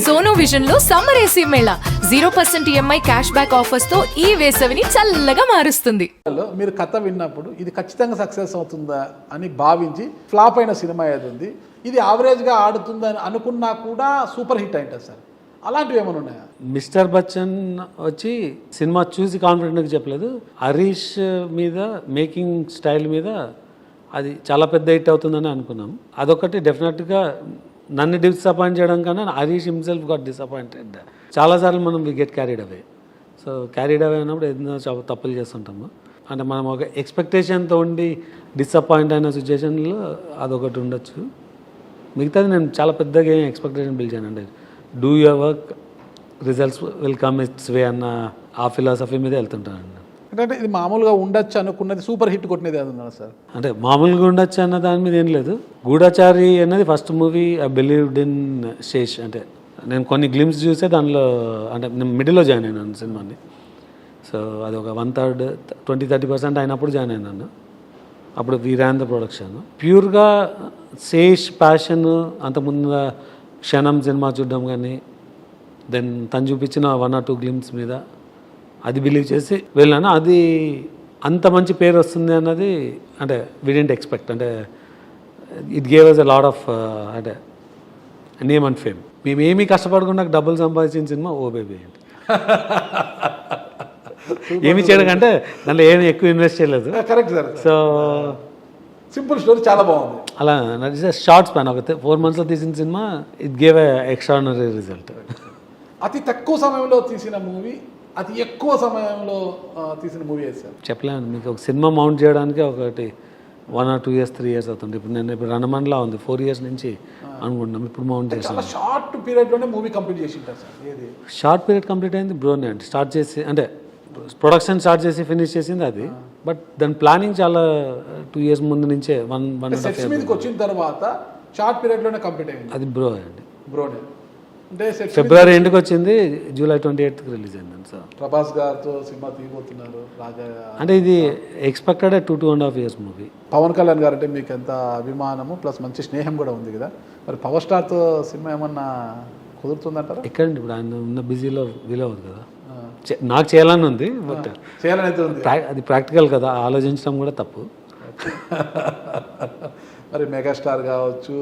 Sono vision లో summer AC Mela 0% EMI cash back offers తో ఈ వేసవిని చల్లగా మారుస్తుంది. మీరు కథ విన్నప్పుడు ఇది ఖచ్చితంగా సక్సెస్ అవుతుందా అని భావించి ఫ్లాప్ అయిన సినిమా ఏది ఉంది, ఇది యావరేజ్గా ఆడుతుందని అనుకున్నా కూడా సూపర్ హిట్ అయింటుంది సార్, అలాంటివి ఏమైనా ఉన్నాయా? మిస్టర్ బచ్చన్ వచ్చి సినిమా చూసి కాన్ఫిడెంట్గా చెప్పలేదు, హరీష్ మీద మేకింగ్ స్టైల్ మీద అది చాలా పెద్ద హిట్ అవుతుందని అనుకున్నాం. అదొకటి డెఫినెట్గా నన్ను డిసప్పాయింట్ చేయడం కన్నా హరీష్ హిమ్సెల్ఫ్ గాట్ డిసప్పాయింటెడ్. చాలాసార్లు మనం we get carried away. So carried away అయినప్పుడు ఏదైనా తప్పులు చేస్తుంటాము. అంటే మనం ఒక ఎక్స్పెక్టేషన్తో ఉండి డిసప్పాయింట్ అయిన సిచ్యువేషన్లో అదొకటి ఉండొచ్చు. మిగతాది నేను చాలా పెద్దగా ఏం ఎక్స్పెక్టేషన్ పిలిచానండి. Do your work, results will come its way అన్న ఆ ఫిలాసఫీ మీద వెళ్తుంటానండి. అంటే ఇది మామూలుగా ఉండొచ్చు అనుకున్నది సూపర్ హిట్ కొట్టినది అది ఉన్నారు సార్. అంటే మామూలుగా ఉండొచ్చు అన్న దాని మీద ఏం లేదు. గూఢచారి అన్నది first movie I believed in Sesh. అంటే నేను కొన్ని గ్లిమ్స్ చూసే దానిలో, అంటే నేను మిడిల్లో జాయిన్ అయినాను సినిమాని. సో అది ఒక 1/3 20-30% అయినప్పుడు జాయిన్ అయినాను. అప్పుడు వీ ర్యాన్ ద ప్రొడక్షన్. ప్యూర్గా శేష్ ప్యాషన్ అంతకుముందు క్షణం సినిమా చూడడం కానీ, దెన్ తను చూపించిన 1 or 2 గ్లిమ్స్ మీద అది బిలీవ్ చేసి వెళ్ళాను. అది అంత మంచి పేరు వస్తుంది అన్నది అంటే వి డిడ్ంట్ ఎక్స్పెక్ట్. అంటే it gave us a lot of అంటే నేమ్ అండ్ ఫేమ్. మేము ఏమీ కష్టపడకుండా డబ్బులు సంపాదించిన సినిమా ఓ బేబీ అండి. ఏమి చేయడం అంటే దాంట్లో ఏమి ఎక్కువ ఇన్వెస్ట్ చేయలేదు. Correct sir. So simple story చాలా బాగుంది. అలా షార్ట్ స్పాన్ ఒక 4 monthsలో తీసిన cinema it gave a extraordinary result. అతి తక్కువ సమయంలో తీసిన మూవీ, అతి ఎక్కువ సమయంలో తీసిన మూవీ ఏది సార్? చెప్పలేను మీకు. ఒక సినిమా మౌంట్ చేయడానికి ఒకటి 1 or 2 years 3 years అవుతుంది. ఇప్పుడు రణమండలా ఉంది 4 years నుంచి అనుకుంటున్నాం. ఇప్పుడు మౌంట్ చేసాం. షార్ట్ పీరియడ్లోనే మూవీ కంప్లీట్ చేసి ఉంటారు సార్. ఏది షార్ట్ పీరియడ్ కంప్లీట్ అయింది బ్రోనే అండి. స్టార్ట్ చేసి అంటే ప్రొడక్షన్ స్టార్ట్ చేసి ఫినిష్ చేసింది అది. బట్ దాని ప్లానింగ్ చాలా 2 years ముందు నుంచే 1.5 years మీదకి వచ్చిన తర్వాత షార్ట్ పీరియడ్లోనే కంప్లీట్ అయింది. అది బ్రో అండి. బ్రోనే అంటే ఫిబ్రవరి ఎండ్కి వచ్చింది, July 28th రిలీజ్ అయిందండి సార్. ప్రభాస్ గారితో సినిమా తీయబోతున్నారు రాజా. అంటే ఇది ఎక్స్పెక్టెడ్ 2.5 years మూవీ. పవన్ కళ్యాణ్ గారు అంటే మీకు ఎంత అభిమానము ప్లస్ మంచి స్నేహం కూడా ఉంది కదా, మరి పవర్ స్టార్తో సినిమా ఏమన్నా కుదురుతుందంటారా? ఎక్కడండి ఇప్పుడు ఆయన ఉన్న బిజీలో వీలవదు కదా. నాకు చేయాలని ఉంది, బట్ చేయాలని అయితే ఉంది. అది ప్రాక్టికల్ కదా, ఆలోచించడం కూడా తప్పు. మరి మెగాస్టార్ కావచ్చు,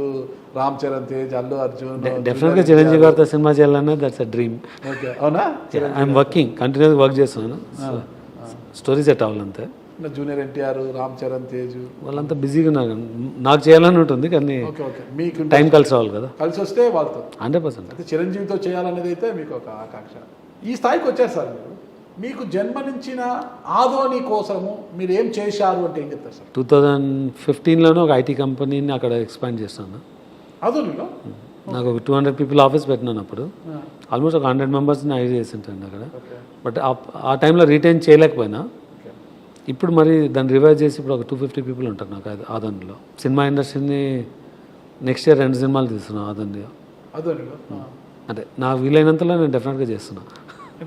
రామ్ చరణ్ తేజ్, అల్లు అర్జున్, డెఫినెట్గా చిరంజీవి గారితో సినిమా చేయాలన్నా దట్స్ అ డ్రీమ్. ఓకే, అవునా? ఐఎమ్ వర్కింగ్, కంటిన్యూస్గా వర్క్ చేస్తున్నాను. స్టోరీ సెట్ అవ్వాలంతే. జూనియర్ ఎన్టీఆర్, రామ్ చరణ్ తేజ్ వాళ్ళంతా బిజీగా ఉన్నారు. నాకు చేయాలని ఉంటుంది కానీ మీకు టైం కలిసి రావాలి కదా. కలిసి వస్తే వాళ్ళతో 100%. అయితే చిరంజీవితో చేయాలనేది అయితే మీకు ఒక ఆకాంక్ష. ఈ స్థాయికి వచ్చారు సార్ మీరు. మీకు జన్మనిచ్చిన ఆదోని కోసము మీరు ఏం చేశారు అంటే ఏం చెప్తారు సార్? 2015లోనే ఒక ఐటీ కంపెనీని అక్కడ ఎక్స్పాండ్ చేస్తాను. ఆదోనిలో నాకు ఒక 200 people ఆఫీస్ పెట్టినాను. అప్పుడు ఆల్మోస్ట్ ఒక 100 members హైర్ చేసి ఉంటాను అక్కడ. బట్ ఆ టైంలో రిటైన్ చేయలేకపోయినా, ఇప్పుడు మరి దాన్ని రివైవ్ చేసి ఇప్పుడు ఒక 250 people ఉంటారు నాకు ఆదోనిలో. సినిమా ఇండస్ట్రీని నెక్స్ట్ ఇయర్ 2 సినిమాలు తీస్తున్నాను ఆదోనిలో. అంటే నాకు వీలైనంతలో నేను డెఫినెట్గా చేస్తున్నాను.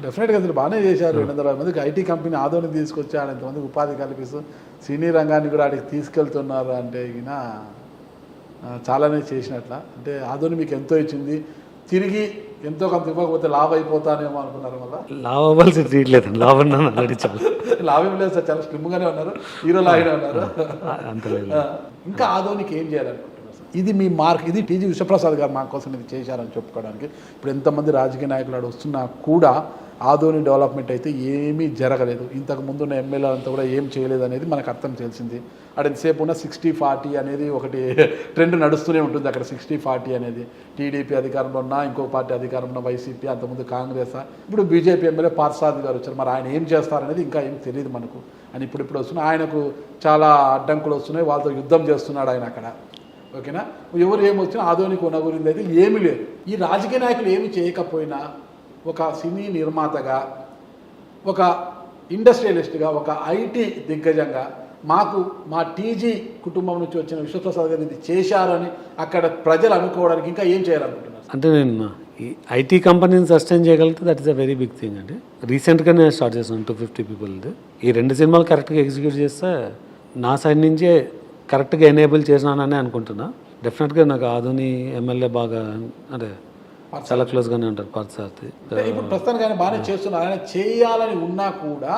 డెఫినెట్గా అసలు బాగానే చేశారు. 200 మందికి ఐటీ కంపెనీ ఆదోని తీసుకొచ్చి ఎంతమందికి ఉపాధి కల్పిస్తూ సినీ రంగాన్ని కూడా ఆడికి తీసుకెళ్తున్నారు అంటే ఈయన చాలానే చేసినట్ల. అంటే ఆదోని మీకు ఎంతో ఇచ్చింది, తిరిగి ఎంతో కొంత ఇవ్వకపోతే లాభ అయిపోతానేమో అనుకున్నారు. మళ్ళీ లాభ అవ్వాల్సి తీయట్లేదు. లాభం లాభం లేదు సార్, చాలా స్లిమ్గానే ఉన్నారు, హీరో లాగానే ఉన్నారు. అంత ఇంకా ఆదోనికి ఏం చేయాలనుకుంటున్నారు సార్? ఇది మీ మార్క్, ఇది టీజీ విశ్వప్రసాద్ గారు మా కోసం ఇది చేశారని చెప్పుకోవడానికి. ఇప్పుడు ఎంతమంది రాజకీయ నాయకులు ఆడు వస్తున్నా కూడా ఆదోని డెవలప్మెంట్ అయితే ఏమీ జరగలేదు. ఇంతకు ముందు ఉన్న ఎమ్మెల్యే అంతా కూడా ఏం చేయలేదు అనేది మనకు అర్థం తెలిసింది. అక్కడ ఎంతసేపు ఉన్న 60-40 అనేది ఒకటి ట్రెండ్ నడుస్తూనే ఉంటుంది అక్కడ. 60-40 అనేది టీడీపీ అధికారంలో ఉన్నా, ఇంకో పార్టీ అధికారంలో ఉన్న వైసీపీ, అంతకుముందు కాంగ్రెస్, ఇప్పుడు బీజేపీ ఎమ్మెల్యే పార్సారథి గారు వచ్చారు. మరి ఆయన ఏం చేస్తారనేది ఇంకా ఏం తెలియదు మనకు. అని ఇప్పుడు వస్తున్నాయి, ఆయనకు చాలా అడ్డంకులు వస్తున్నాయి, వాళ్ళతో యుద్ధం చేస్తున్నాడు ఆయన అక్కడ. ఓకేనా? ఎవరు ఏమొచ్చినా ఆదోనికి కొనగూరింది అయితే ఏమీ లేదు. ఈ రాజకీయ నాయకులు ఏమి చేయకపోయినా ఒక సినీ నిర్మాతగా, ఒక ఇండస్ట్రియలిస్ట్గా, ఒక ఐటీ దిగ్గజంగా మాకు మా టీజీ కుటుంబం నుంచి వచ్చిన విశ్వప్రసాద్ గారు ఇది చేశారని అక్కడ ప్రజలు అనుకోవడానికి ఇంకా ఏం చేయాలనుకుంటున్నారు? అంటే నేను ఈ ఐటీ కంపెనీని సస్టైన్ చేయగలిగితే that is a very big thing అండి. రీసెంట్గా నేను స్టార్ట్ చేశాను 250 people. ఈ 2 సినిమాలు కరెక్ట్గా ఎగ్జిక్యూట్ చేస్తే నా సైడ్ నుంచే కరెక్ట్గా ఎనేబుల్ చేసినానని అనుకుంటున్నా. డెఫినెట్గా నాకు ఆదోని ఎమ్మెల్యే బాగా అంటే చాలా క్లోజ్గానే ఉంటారు పార్థసారథి. అంటే ఇప్పుడు ప్రస్తుతానికి ఆయన బాగానే చేస్తున్నారు. ఆయన చేయాలని ఉన్నా కూడా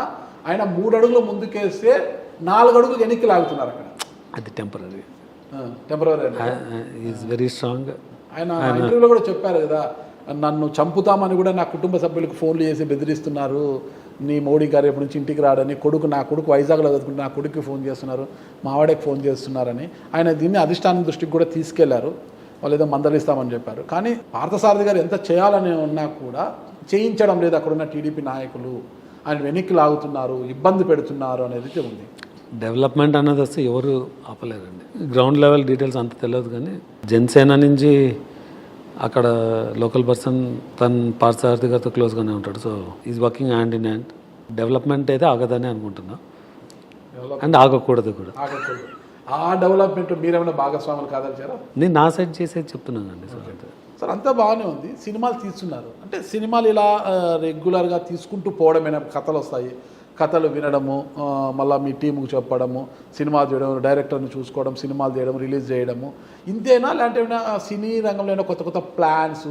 ఆయన 3 అడుగులు ముందుకేస్తే 4 అడుగులు వెనక్కి లాగుతున్నారు అక్కడ. అది temporary. Temporary is very strong. ఆయన ఇంటర్వ్యూలో కూడా చెప్పారు కదా, నన్ను చంపుతామని కూడా నా కుటుంబ సభ్యులకు ఫోన్లు చేసి బెదిరిస్తున్నారు, నీ మోడీ గారు ఎప్పటి నుంచి ఇంటికి రాడని. నా కొడుకు వైజాగ్లో చదువుకుంటే నా కొడుకుకి ఫోన్ చేస్తున్నారు, మా వాడికి ఫోన్ చేస్తున్నారని. ఆయన దీన్ని అధిష్టానం దృష్టికి కూడా తీసుకెళ్లారు. వాళ్ళు ఏదో మందలిస్తామని చెప్పారు. కానీ పార్థసారథి గారు ఎంత చేయాలని ఉన్నా కూడా చేయించడం లేదు. అక్కడున్న టీడీపీ నాయకులు ఆయన వెనక్కి లాగుతున్నారు, ఇబ్బంది పెడుతున్నారు అనేది ఉంది. డెవలప్మెంట్ అన్నది వస్తే ఎవరు ఆపలేరండి. గ్రౌండ్ లెవెల్ డీటెయిల్స్ అంత తెలియదు, కానీ జనసేన నుంచి అక్కడ లోకల్ పర్సన్ తన పార్థసారథి గారితో క్లోజ్గానే ఉంటాడు. So is working hand in hand. Development అయితే ఆగదని అనుకుంటున్నా, అండ్ ఆగకూడదు కూడా. ఆ డెవలప్మెంట్ మీరేమైనా భాగస్వాములు కాదలిచారా? నేను నా సైడ్ చేసేది చెప్తున్నానండి సార్. అంతా బాగానే ఉంది, సినిమాలు తీస్తున్నారు. అంటే సినిమాలు ఇలా రెగ్యులర్గా తీసుకుంటూ పోవడమైనా కథలు వస్తాయి, కథలు వినడము, మళ్ళీ మీ టీముకు చెప్పడము, సినిమా చేయడం, డైరెక్టర్ని చూసుకోవడం, సినిమాలు చేయడం, రిలీజ్ చేయడము, ఇంతేనా? లేదంటే ఏమైనా సినీ రంగంలో కొత్త కొత్త ప్లాన్స్,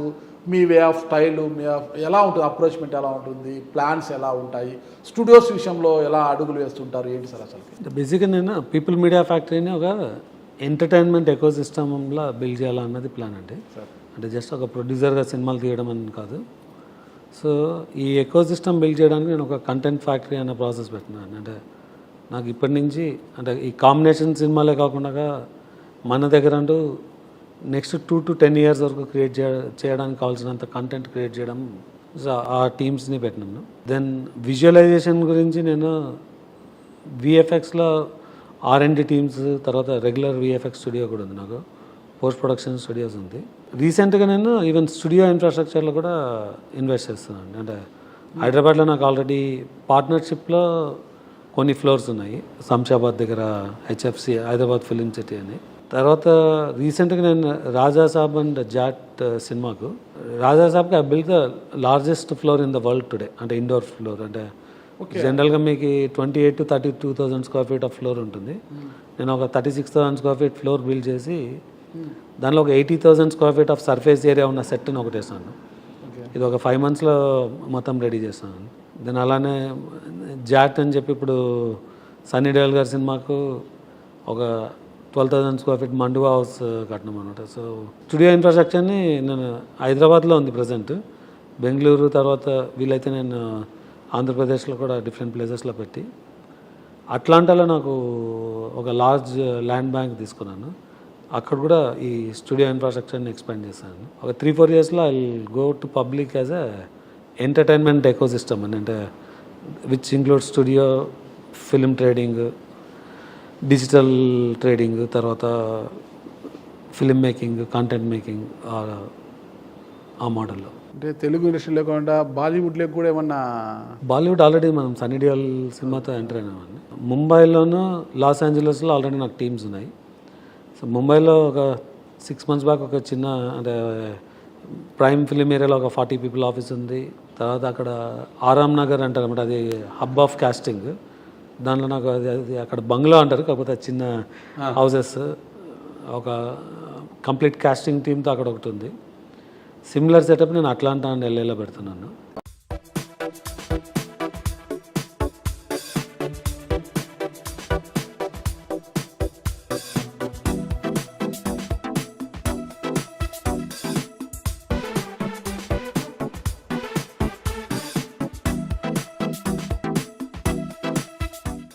మీ వే ఆఫ్ స్టైల్, మీ ఎలా ఉంటుంది, అప్రోచ్మెంట్ ఎలా ఉంటుంది, ప్లాన్స్ ఎలా ఉంటాయి, స్టూడియోస్ విషయంలో ఎలా అడుగులు వేస్తుంటారు, ఏంటి సార్ అసలు? బేసిక్గా నేను పీపుల్ మీడియా ఫ్యాక్టరీని ఒక ఎంటర్టైన్మెంట్ ఎకో సిస్టమ్లా బిల్డ్ చేయాలన్నది ప్లాన్ అండి. అంటే జస్ట్ ఒక ప్రొడ్యూసర్గా సినిమాలు తీయడం అని కాదు. సో ఈ ఎకో సిస్టమ్ బిల్డ్ చేయడానికి నేను ఒక కంటెంట్ ఫ్యాక్టరీ అనే ప్రాసెస్ పెట్టినాను. అంటే నాకు ఇప్పటి నుంచి అంటే ఈ కాంబినేషన్ సినిమాలే కాకుండా మన దగ్గర అంటూ నెక్స్ట్ 2 to 10 years వరకు క్రియేట్ చేయడానికి కావాల్సినంత కంటెంట్ క్రియేట్ చేయడం, ఆ టీమ్స్ని పెట్టినాను. దెన్ విజువలైజేషన్ గురించి నేను విఎఫ్ఎక్స్లో R&D టీమ్స్, తర్వాత రెగ్యులర్ విఎఫ్ఎక్స్ స్టూడియో కూడా ఉంది, నాకు పోస్ట్ ప్రొడక్షన్ స్టూడియోస్ ఉంది. రీసెంట్గా నేను ఈవెన్ స్టూడియో ఇన్ఫ్రాస్ట్రక్చర్లో కూడా ఇన్వెస్ట్ చేస్తున్నాను. అంటే హైదరాబాద్లో నాకు ఆల్రెడీ పార్ట్నర్షిప్లో కొన్ని ఫ్లోర్స్ ఉన్నాయి. శంషాబాద్ దగ్గర HFC హైదరాబాద్ ఫిలిం సిటీ అని. తర్వాత రీసెంట్గా నేను రాజా సాబ్ అండ్ జాట్ సినిమాకు, రాజా సాబ్కి I build the largest floor in the world today. అంటే ఇండోర్ ఫ్లోర్. అంటే జనరల్గా మీకు 28 to 32,000 square feet of floor ఉంటుంది. నేను ఒక 36,000 square feet ఫ్లోర్ బిల్డ్ చేసి దానిలో ఒక 80,000 square feet of surface area ఉన్న సెట్ని ఒకటి వేసాను. ఇది ఒక 5 monthsలో మొత్తం రెడీ చేస్తాను. దెన్ అలానే జాట్ అని చెప్పి ఇప్పుడు సన్నీ దేఓల్ గారి సినిమాకు ఒక 12,000 square feet మండువా హౌస్ కట్టినాం అనమాట. సో స్టూడియో ఇన్ఫ్రాస్ట్రక్చర్ని నేను హైదరాబాద్లో ఉంది ప్రజెంట్, బెంగళూరు, తర్వాత వీలైతే నేను ఆంధ్రప్రదేశ్లో కూడా డిఫరెంట్ ప్లేసెస్లో పెట్టి, అట్లాంటాలో నాకు ఒక లార్జ్ ల్యాండ్ బ్యాంక్ తీసుకున్నాను. అక్కడ కూడా ఈ స్టూడియో ఇన్ఫ్రాస్ట్రక్చర్ని ఎక్స్పాండ్ చేశాను. ఒక 3-4 yearsలో I go to public as a entertainment ecosystem అని. అంటే which include studio, film trading, digital trading, తర్వాత ఫిల్మ్ మేకింగ్, కంటెంట్ మేకింగ్, ఆ మోడల్లో. అంటే తెలుగు ఇండస్ట్రీ లేకుండా బాలీవుడ్లో కూడా ఏమన్నా? బాలీవుడ్ ఆల్రెడీ మనం సన్నీ దేఓల్ సినిమాతో ఎంటర్ అయినామండి. ముంబైలోను, లాస్ ఏంజలస్లో ఆల్రెడీ నాకు టీమ్స్ ఉన్నాయి. సో ముంబైలో ఒక 6 months బ్యాక్ ఒక చిన్న అంటే ప్రైమ్ ఫిలిం ఏరియాలో ఒక 40 people ఆఫీస్ ఉంది. తర్వాత అక్కడ ఆరామ్ నగర్ అంటారు అనమాట, అది హబ్ ఆఫ్ కాస్టింగ్. దానిలో నాకు అది అక్కడ బంగ్లా అంటారు, కాకపోతే చిన్న హౌసెస్, ఒక కంప్లీట్ కాస్టింగ్ టీమ్తో అక్కడ ఒకటి ఉంది. సిమిలర్ సెటప్ నేను అట్లాంటా అండ్ LAలో పెడుతున్నాను.